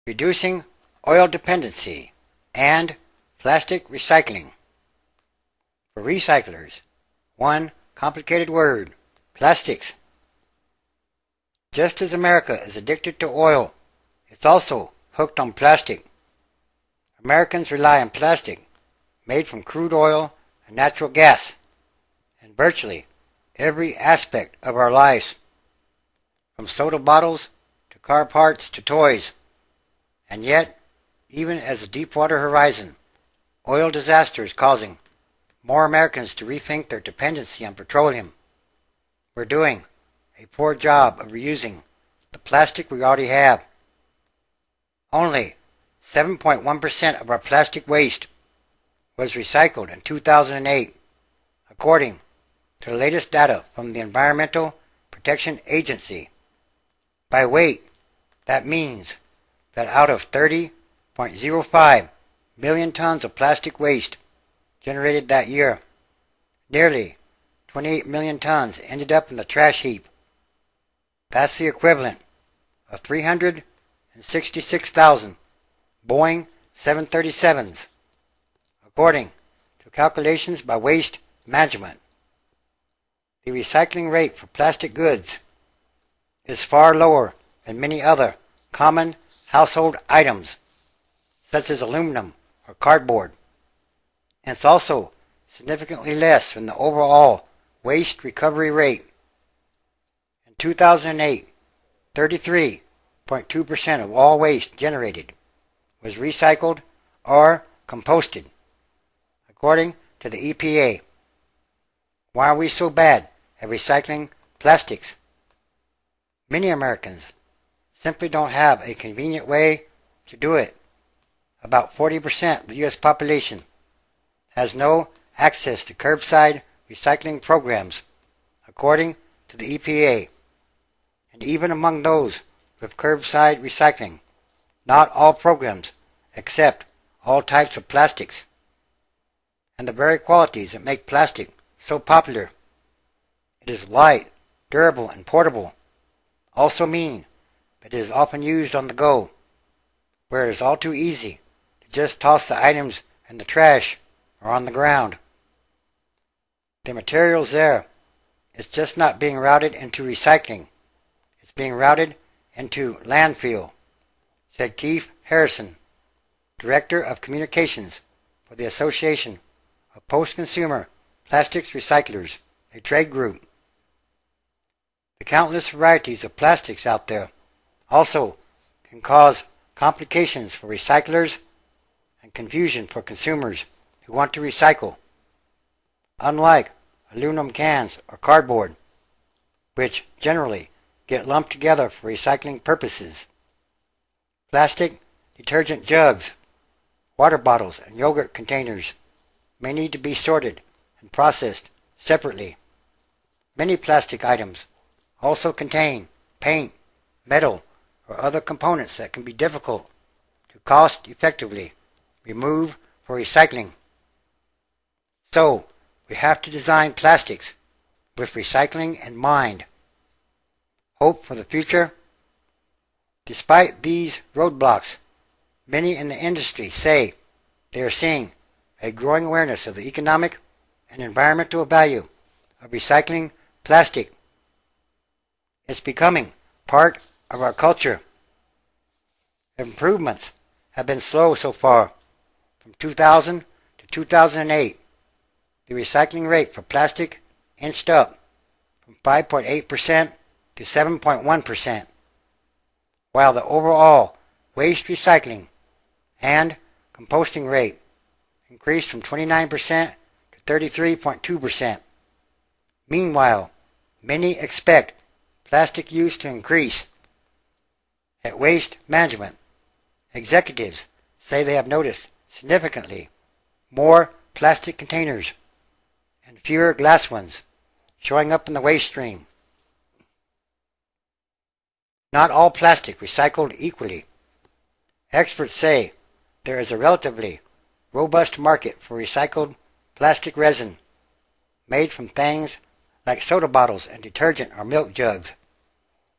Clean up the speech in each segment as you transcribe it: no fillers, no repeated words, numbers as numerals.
reducing oil dependency, and plastic recycling. For recyclers, one complicated word, plastics. Just as America is addicted to oil, it's also hooked on plastic. Americans rely on plastic made from crude oil and natural gas in virtually every aspect of our lives, from soda bottles to car parts to toys. And yet, even as the Deepwater Horizon oil disaster is causing more Americans to rethink their dependency on petroleum, we're doing a poor job of reusing the plastic we already have. Only 7.1% of our plastic waste was recycled in 2008, according to the latest data from the Environmental Protection Agency. By weight, that means that out of 30.05 million tons of plastic waste generated that year, nearly 28 million tons ended up in the trash heap. That's the equivalent of 366,000 Boeing 737s, according to calculations by Waste Management. The recycling rate for plastic goods is far lower than many other common household items, such as aluminum or cardboard, and it's also significantly less than the overall waste recovery rate. In 2008, 33.2% of all waste generated was recycled or composted, according to the EPA. Why are we so bad at recycling plastics? Many Americans simply don't have a convenient way to do it. About 40% of the U.S. population has no access to curbside recycling programs, according to the EPA. And even among those with curbside recycling, not all programs accept all types of plastics. And the very qualities that make plastic so popular, it is light, durable, and portable, also mean that it is often used on the go, where it is all too easy to just toss the items in the trash or on the ground. The materials there, it's just not being routed into recycling. It's being routed into landfill, said Keith Harrison, Director of Communications for the Association of Post-Consumer Plastics Recyclers, a trade group. The countless varieties of plastics out there also can cause complications for recyclers and confusion for consumers who want to recycle. Unlike aluminum cans or cardboard, which generally get lumped together for recycling purposes, plastic detergent jugs, water bottles, and yogurt containers may need to be sorted and processed separately. Many plastic items also contain paint, metal, or other components that can be difficult to cost-effectively remove for recycling. So, we have to design plastics with recycling in mind. Hope for the future? Despite these roadblocks, many in the industry say they are seeing a growing awareness of the economic and environmental value of recycling plastic. It's becoming part of our culture. Improvements have been slow so far. From 2000 to 2008, the recycling rate for plastic inched up from 5.8% to 7.1%, while the overall waste recycling and composting rate increased from 29% to 33.2%. Meanwhile, many expect plastic use to increase. At Waste Management, executives say they have noticed significantly more plastic containers and fewer glass ones showing up in the waste stream. Not all plastic recycled equally. Experts say there is a relatively robust market for recycled plastic resin made from things like soda bottles and detergent or milk jugs,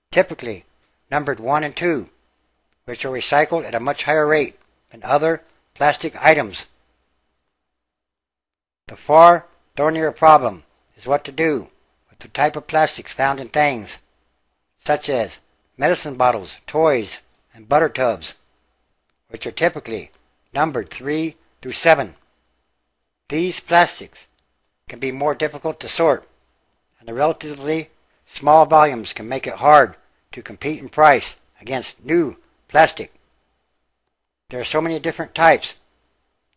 typically numbered 1 and 2, which are recycled at a much higher rate than other plastic items. The far thornier problem is what to do with the type of plastics found in things, such as medicine bottles, toys, and butter tubs, which are typically numbered 3 through 7. These plastics can be more difficult to sort, and the relatively small volumes can make it hard to compete in price against new plastic. There are so many different types,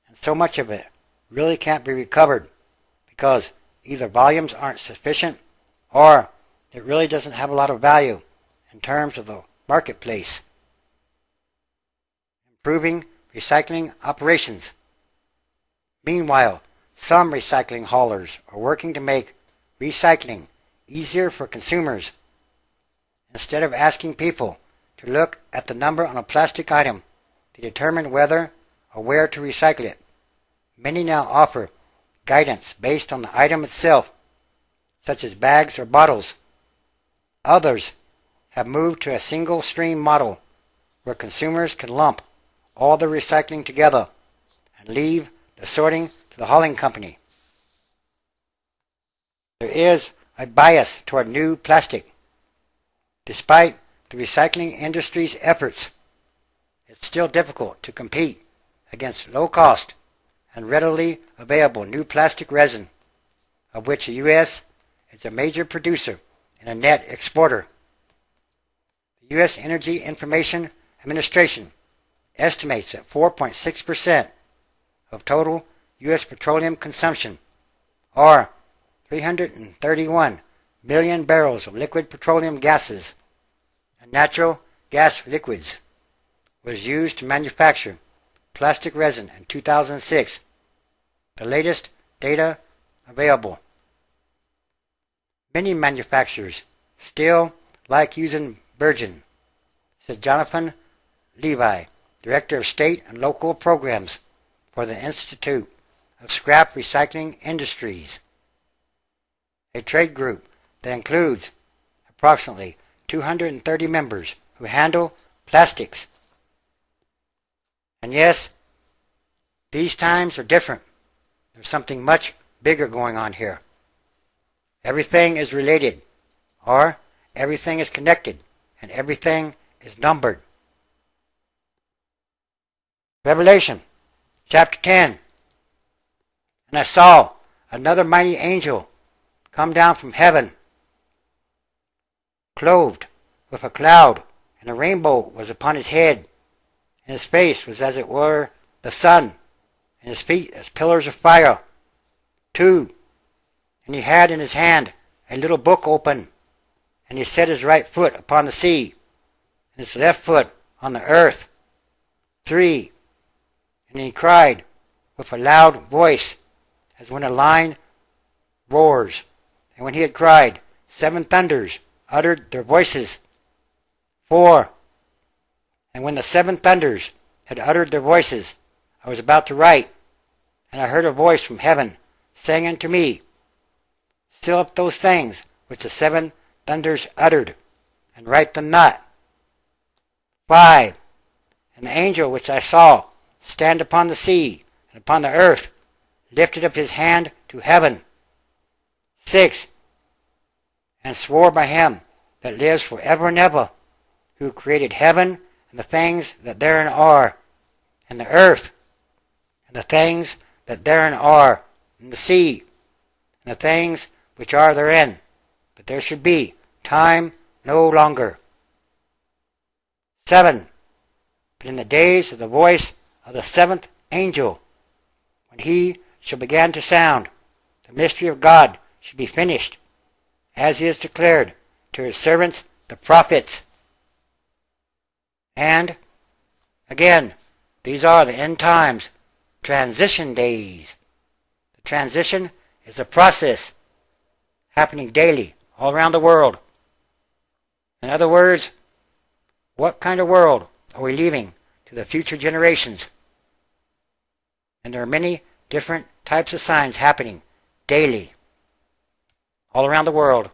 and so much of it really can't be recovered because either volumes aren't sufficient or it really doesn't have a lot of value in terms of the marketplace. Improving recycling operations. Meanwhile, some recycling haulers are working to make recycling easier for consumers. Instead of asking people to look at the number on a plastic item to determine whether or where to recycle it, many now offer guidance based on the item itself, such as bags or bottles. Others have moved to a single stream model where consumers can lump all the recycling together and leave the sorting to the hauling company. There is a bias toward new plastic. Despite the recycling industry's efforts, it's still difficult to compete against low-cost and readily available new plastic resin, of which the U.S. is a major producer and a net exporter. The U.S. Energy Information Administration estimates that 4.6% of total U.S. petroleum consumption, or 331 million barrels of liquid petroleum gases and natural gas liquids, was used to manufacture plastic resin in 2006, the latest data available. Many manufacturers still like using virgin, said Jonathan Levi, Director of State and Local Programs for the Institute of Scrap Recycling Industries, a trade group that includes approximately 230 members who handle plastics. And yes, these times are different. There's something much bigger going on here. Everything is related, or everything is connected, and everything is numbered. Revelation, chapter 10. And I saw another mighty angel come down from heaven, clothed with a cloud, and a rainbow was upon his head, and his face was as it were the sun, and his feet as pillars of fire. 2. And he had in his hand a little book open, and he set his right foot upon the sea, and his left foot on the earth. 3. And he cried with a loud voice, as when a lion roars. And when he had cried, 7 thunders uttered their voices. 4. And when the 7 thunders had uttered their voices, I was about to write, and I heard a voice from heaven saying unto me, Seal up those things which the 7 thunders uttered, and write them not. 5. And the angel which I saw stand upon the sea and upon the earth lifted up his hand to heaven. 6. And swore by him that lives forever and ever, who created heaven and the things that therein are, and the earth and the things that therein are, and the sea and the things which are therein, but there should be time no longer. 7. But in the days of the voice of the 7th angel, when he shall begin to sound, the mystery of God should be finished, as is declared to his servants the prophets. And, again, these are the end times, transition days. The transition is a process happening daily all around the world. In other words, what kind of world are we leaving to the future generations? And there are many different types of signs happening daily all around the world.